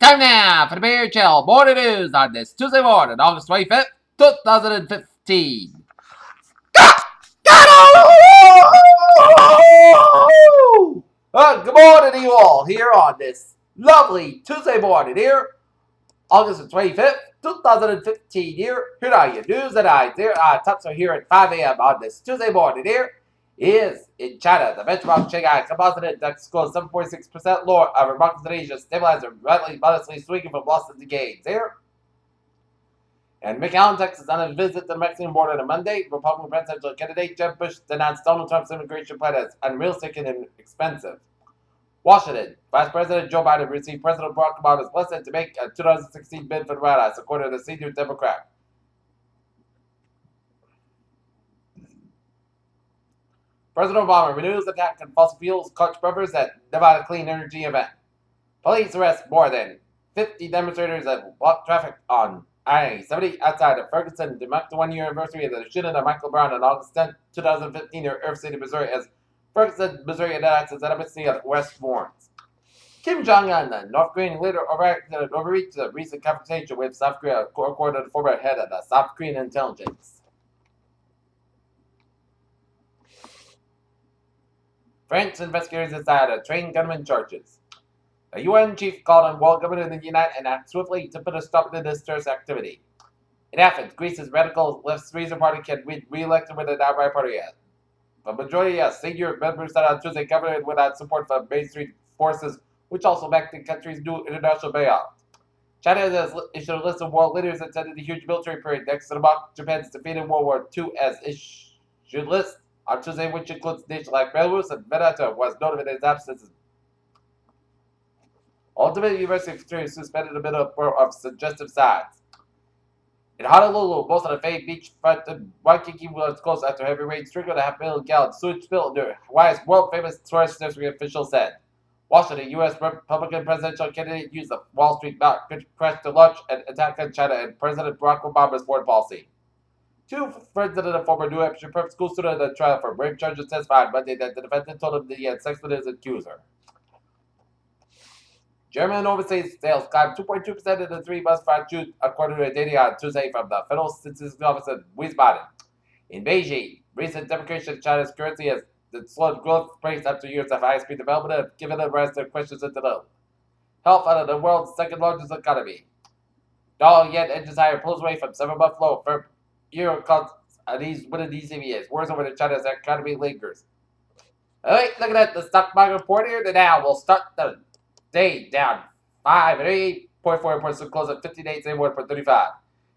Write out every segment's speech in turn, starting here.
Time now for the Bear Chill morning news on this Tuesday morning, August 25th, 2015. Good morning to you all here on this lovely Tuesday morning here, August 25th, 2015 here. Here are your news and I there. Times are here at 5 a.m. on this Tuesday morning here. Is in China. The benchmark Shanghai Composite Index goes 7.6% lower. Our markets in Asia stabilized and modestly swinging from losses to gains here. And McAllen, Texas, on a visit to the Mexican border on Monday, Republican presidential candidate Jeb Bush denounced Donald Trump's immigration plan as unrealistic and expensive. Washington, Vice President Joe Biden received President Barack Obama's blessing to make a 2016 bid for the White House, according to the senior Democrat. President Obama renews attack on fossil fuels clutch brothers at Nevada Clean Energy event. Police arrest more than 50 demonstrators that blocked traffic on I-70 outside of Ferguson to mark the one-year anniversary of the shooting of Michael Brown on August 10, 2015 near Earth City, Missouri, as Ferguson, Missouri announced its embassy at West Warrens. Kim Jong-un, the North Korean leader, overreached a recent confrontation with South Korea, according to the former head of the South Korean intelligence. French investigators decided to train gunman charges. The UN chief called on world government to unite and act swiftly to put a stop to this terrorist activity. In Athens, Greece's radical left Syriza party can be re-elected with an outright party yet. The majority of senior members said on Tuesday government without support from mainstream forces, which also backed the country's new international bailout. China has issued a list of world leaders that attended the huge military parade next to the mock Japan's defeat in World War II as issued list on Tuesday, which includes nations like Belarus and Venezuela, was noted in its absence. Ultimately, University of Victoria suspended a bit of suggestive sides. In Honolulu, most of the famed beachfront in Waikiki was closed after heavy rain triggered a half-million gallon sewage spill near Hawaii's world-famous tourist district, official said. Washington, U.S. Republican presidential candidate used the Wall Street crash to launch an attack on China and President Barack Obama's foreign policy. Two friends of the former New Hampshire prep school student in the trial for rape charges testified Monday that the defendant told him that he had sex with his accuser. German overseas sales climbed 2.2% in the 3 months prior to June, according to data on Tuesday from the Federal Statistics Office in Wiesbaden. In Beijing, recent depreciation of China's currency has slowed growth rates after years of high-speed development and given rise to questions into the health of the world's second-largest economy. Dollar yen edges higher, pulls away from 7-month low for euro costs within these EVAs. Worries over China's economy lingers. Alright, looking at the stock market report here, now we'll start the day down 5.8.4 points to close at 58.31.35.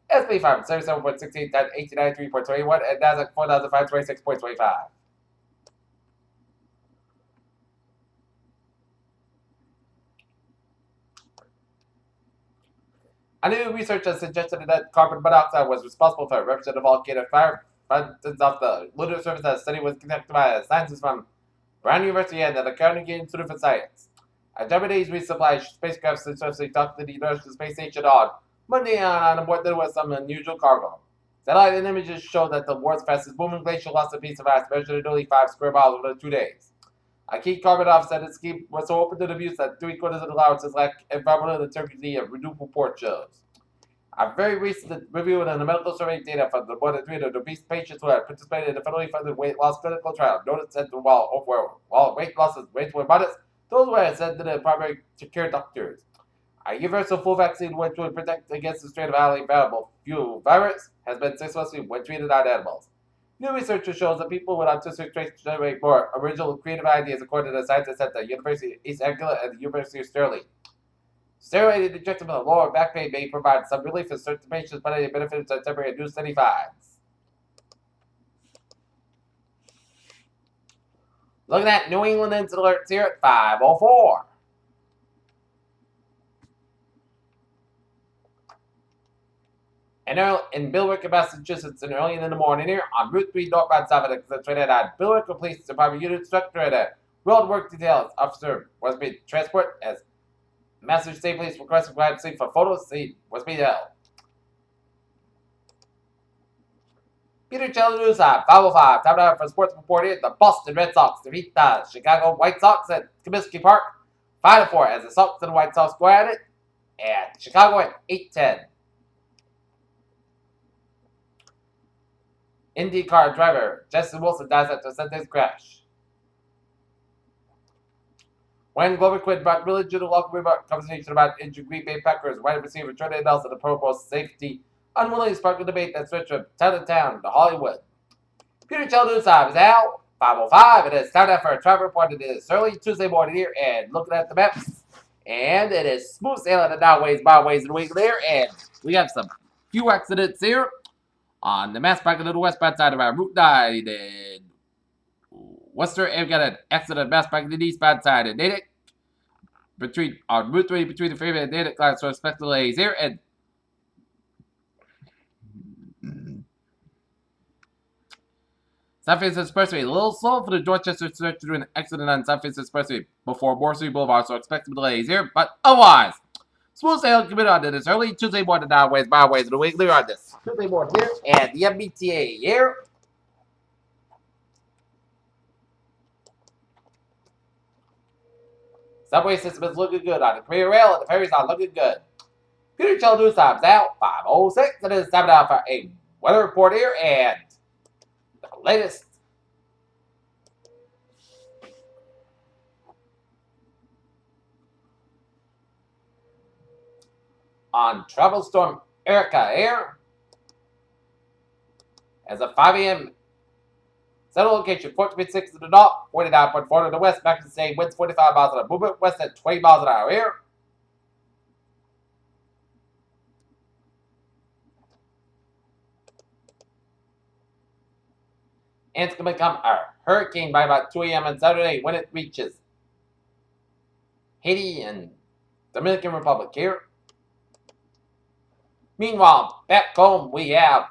S&P 577.68 down 1893.21 and Nasdaq 4,526.25. A new research has suggested that carbon monoxide was responsible for a eruption of volcanic fire. Findings of the lunar surface that study was conducted by scientists from Brown University and the Carnegie Institute for Science. A Japanese resupply spacecraft successfully docked to the International Space Station on Monday on board there was some unusual cargo. Satellite images show that the world's fastest moving glacier lost a piece of ice measured at only 5 square miles within 2 days. A key carbon offset scheme was so open to the views that 3/4 of the allowances lack environmental integrity of renewable report shows. A very recent review of the medical survey data from the more than 300 obese patients who had participated in the federally funded weight loss clinical trial noticed that while weight loss rates were modest, those were sent to the primary care doctors. A universal flu vaccine, which would protect against the strain of highly variable flu virus, has been successfully when treated on animals. New research shows that people with autistic traits generate more original creative ideas, according to the scientists at the University of East Anglia and the University of Stirling. Steroid injection for the lower back pain may provide some relief for certain patients, but any benefits are temporary and do steady fines. Looking at New England incident alerts here at 5:04. In Billerica, Massachusetts, and early in the morning here on Route 3 northbound south of the 29 Billerica Police Department unit instructor and a road work details officer was being transported as Massachusetts State Police requested crime scene for photos. Scene was being held. Peter Cello News on 5:05. Time now for sports report here. The Boston Red Sox defeat the Chicago White Sox at Comiskey Park 5-4 as the Sox and the White Sox go at it. And Chicago at 8-10. IndyCar driver Justin Wilson dies after Sunday's crash. When Glover Quinn brought religion to the local conversation about injured Green Bay Packers wide receiver Jordan Nelson, the Pro Bowl safety, unwillingly sparked a debate that switched from town to town to Hollywood. Peter Chell News Time is now 5:05. It is time now for a travel report. It is early Tuesday morning here, and looking at the maps, and it is smooth sailing the downways, byways, and wings there, and we have some few accidents here on the Mass Pike to the westbound side of our Route 9 and Western, and we got an accident Mass Pike to the eastbound side of Natick between on Route 3 between the freeway and Natick lines, so expect delays here, and South Face Expressway, a little slow for the Dorchester stretch through an accident on South Face Expressway before Morrissey Boulevard, so expect some delays here, but otherwise, smooth sailing committed on this early Tuesday morning downways, byways, and the weekly on this Tuesday morning here, and the MBTA here. Subway system is looking good on the Korea Rail, and the ferries are looking good. Peter Chell News Time's now 5:06. It is time now for a weather report here, and the latest on Travel Storm Erica Air. As of 5 a.m. Settle location 426 to the north, 49.4 to the west. Back to the same winds 45 miles an hour. Movement west at 20 miles an hour here. And it's going to become a hurricane by about 2 a.m. on Saturday when it reaches Haiti and Dominican Republic here. Meanwhile, back home we have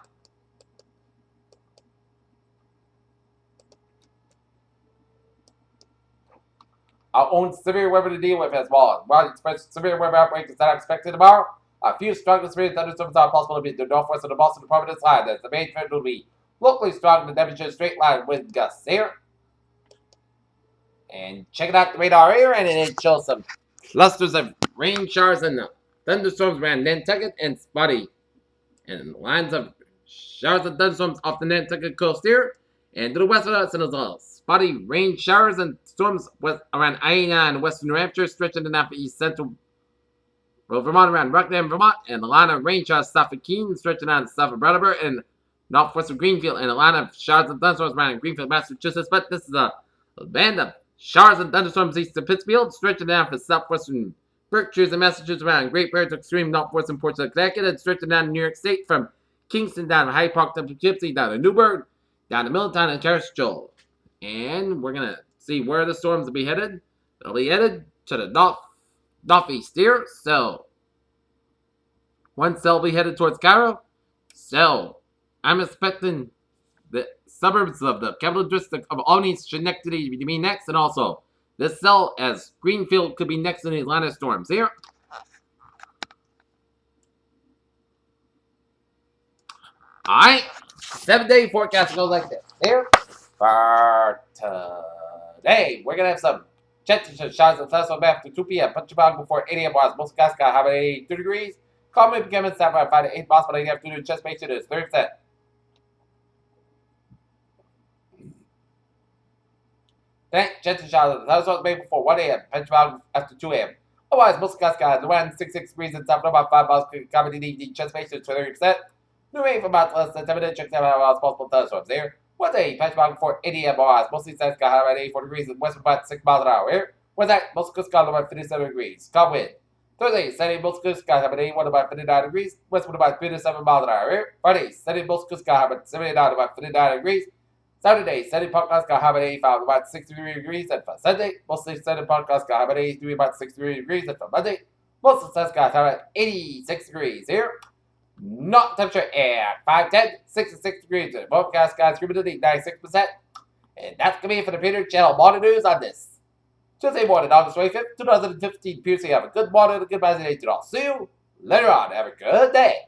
our own severe weather to deal with as well. While express severe weather outbreak is not expected tomorrow, a few strong severe thunderstorms are possible to be the northwest of the Boston to Providence line. As the main trend will be locally strong to demonstrate straight line wind gusts here. And checking out the radar here, and it shows some clusters of rain showers and thunderstorms around Nantucket and Spotty. And lines of showers and thunderstorms off the Nantucket coast here. And to the west of us, and as well, spotty rain showers and storms around I-89 and western New Hampshire, stretching enough east central Vermont around Rockingham, Vermont, and the line of rain showers south of Keene, stretching out south of Brattleboro and northwest of Greenfield, and a line of showers and thunderstorms around Greenfield, Massachusetts. But this is a band of showers and thunderstorms east of Pittsfield, stretching down for southwestern Berkshires and Massachusetts around Great Barrier to extreme northwestern ports of Connecticut, and stretching down to New York State from Kingston down to Hyde Park to Poughkeepsie, down to Newburgh, down to Middletown and Caristol. And we're going to see where the storms will be headed. They'll be headed to the northeast here. So, once they'll be headed towards Cairo. So, I'm expecting the suburbs of the capital district of Albany, Schenectady to be next. And also, this cell as Greenfield could be next in these line of storms here. Alright, 7-day forecast goes like this. Here, for today, we're going to have some chances of showers and thunderstorms after 2 p.m. Punch about before 8 a.m. Most skies got have 82 degrees. Call me become in San 5 to 8 miles, but I have to do chest patient is 30%. Tonight, chances of showers and thunderstorms made before 1 a.m. Punch about after 2 a.m. Otherwise, most skies got around 66 degrees and south about 5 miles. Comedy evening chest patient is 30%. New rain for about less than 10 minutes. Check out how possible thunderstorms here. One day, patch about before 80 miles. Mostly sunny sky high around 84 degrees and west about 6 miles an hour here. What's that? Most good sky about 57 degrees. Calm wind. Thursday, sunny, most good sky about 81 about 59 degrees. Westwood about 57 miles an hour here. Friday, sunny, most good sky about 79 about 59 degrees. Saturday, sunny, podcast sky about 85 about 63 degrees. And for Sunday, mostly sunny, podcast sky about 83 about 63 degrees. And for Monday, mostly sun sky about 86 degrees here. Not temperature at 5:10, 66 degrees. Forecast skies humidity 96%. And that's going to be it for the Peter Channel Morning News on this Tuesday morning, August 25th, 2015. Pierce, have a good morning and a good day. I'll see you later on. Have a good day.